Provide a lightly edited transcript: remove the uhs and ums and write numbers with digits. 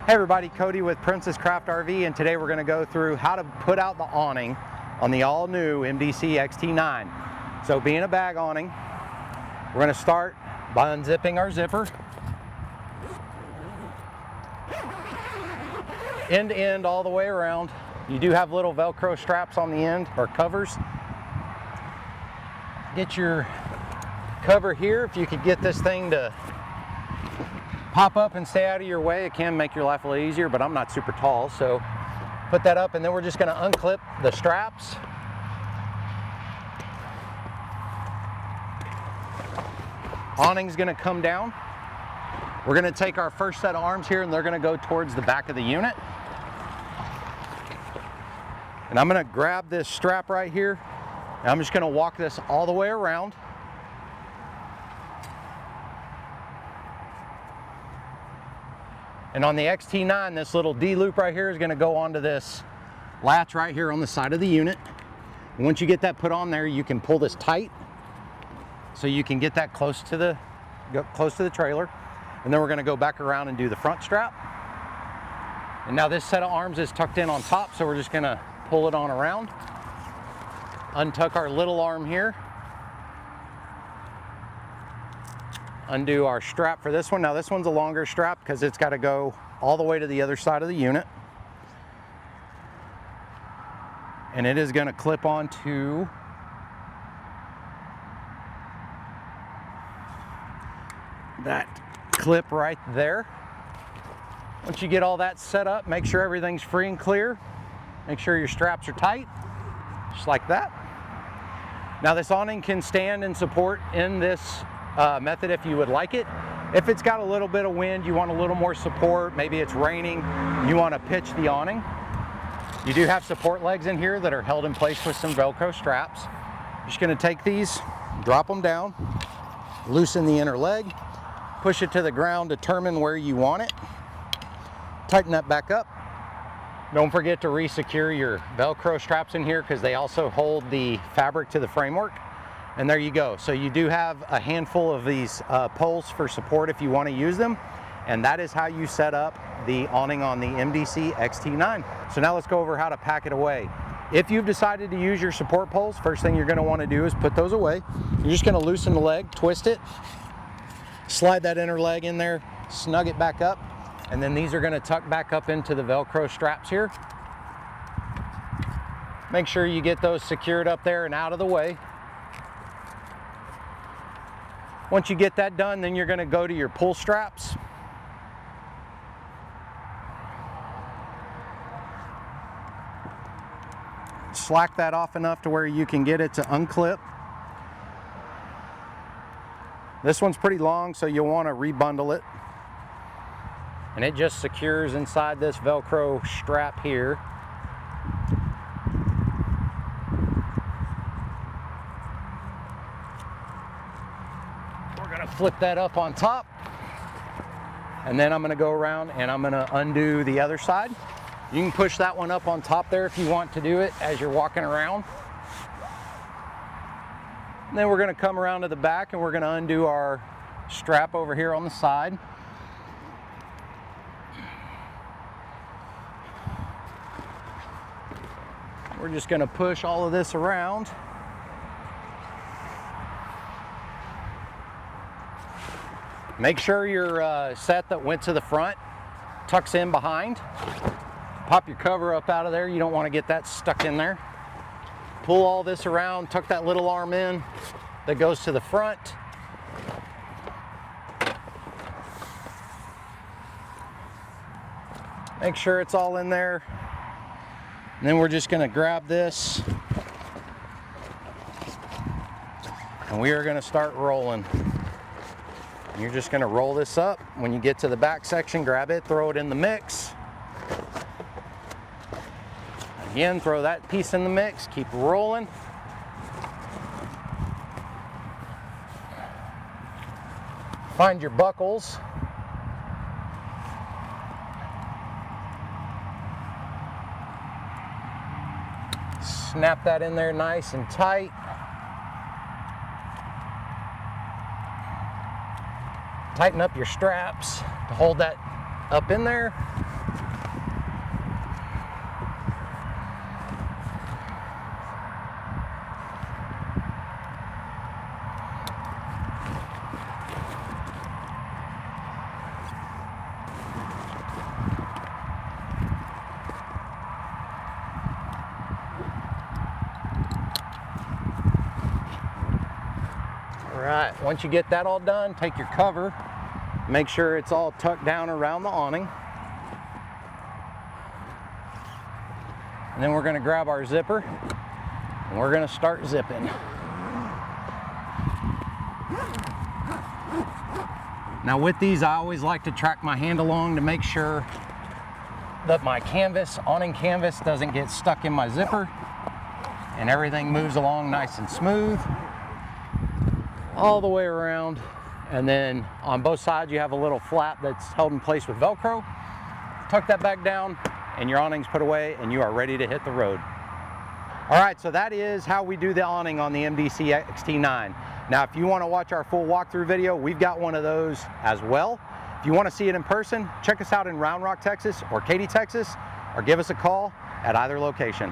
Hey everybody, Cody with Princess Craft RV, and today we're going to go through how to put out the awning on the all-new MDC XT9. So being a bag awning, we're going to start by unzipping our zipper. End to end all the way around. You do have little Velcro straps on the end, or covers. Get your cover here. If you could get this thing to pop up and stay out of your way, it can make your life a little easier, but I'm not super tall, so put that up, and then we're just going to unclip the straps. Awning's going to come down. We're going to take our first set of arms here, and they're going to go towards the back of the unit. And I'm going to grab this strap right here, and I'm just going to walk this all the way around. And on the XT9, this little D-loop right here is going to go onto this latch right here on the side of the unit. And once you get that put on there, you can pull this tight so you can get that close to the trailer. And then we're going to go back around and do the front strap. And now this set of arms is tucked in on top, so we're just going to pull it on around. Untuck our little arm here. Undo our strap for this one. Now this one's a longer strap because it's got to go all the way to the other side of the unit. And it is going to clip onto that clip right there. Once you get all that set up, make sure everything's free and clear. Make sure your straps are tight, just like that. Now this awning can stand and support in this method if you would like it. If it's got a little bit of wind, you want a little more support, maybe it's raining, you want to pitch the awning. You do have support legs in here that are held in place with some Velcro straps. You're just going to take these, drop them down, loosen the inner leg, push it to the ground, determine where you want it, tighten that back up. Don't forget to re-secure your Velcro straps in here because they also hold the fabric to the framework. And there you go. So you do have a handful of these poles for support if you want to use them. And that is how you set up the awning on the MDC XT9. So now let's go over how to pack it away. If you've decided to use your support poles, first thing you're going to want to do is put those away. You're just going to loosen the leg, twist it, slide that inner leg in there, snug it back up, and then these are going to tuck back up into the Velcro straps here. Make sure you get those secured up there and out of the way. Once you get that done, then you're going to go to your pull straps. Slack that off enough to where you can get it to unclip. This one's pretty long, so you'll want to rebundle it. And it just secures inside this Velcro strap here. Flip that up on top, and then I'm going to go around and I'm going to undo the other side. You can push that one up on top there if you want to do it as you're walking around. And then we're going to come around to the back and we're going to undo our strap over here on the side. We're just going to push all of this around. Make sure your set that went to the front tucks in behind. Pop your cover up out of there. You don't want to get that stuck in there. Pull all this around, tuck that little arm in that goes to the front. Make sure it's all in there. And then we're just going to grab this and we are going to start rolling. You're just going to roll this up. When you get to the back section, grab it, throw it in the mix. Again, throw that piece in the mix, keep rolling. Find your buckles. Snap that in there nice and tight. Tighten up your straps to hold that up in there. once you get that all done, take your cover, make sure it's all tucked down around the awning. And then we're going to grab our zipper and we're going to start zipping. Now with these, I always like to track my hand along to make sure that my canvas, awning canvas, doesn't get stuck in my zipper and everything moves along nice and smooth all the way around. And then on both sides you have a little flap that's held in place with Velcro. Tuck that back down and your awning's put away and you are ready to hit the road. All right, so that is how we do the awning on the MDC XT9. Now, if you want to watch our full walkthrough video, we've got one of those as well. If you want to see it in person, check us out in Round Rock, Texas or Katy, Texas, or give us a call at either location.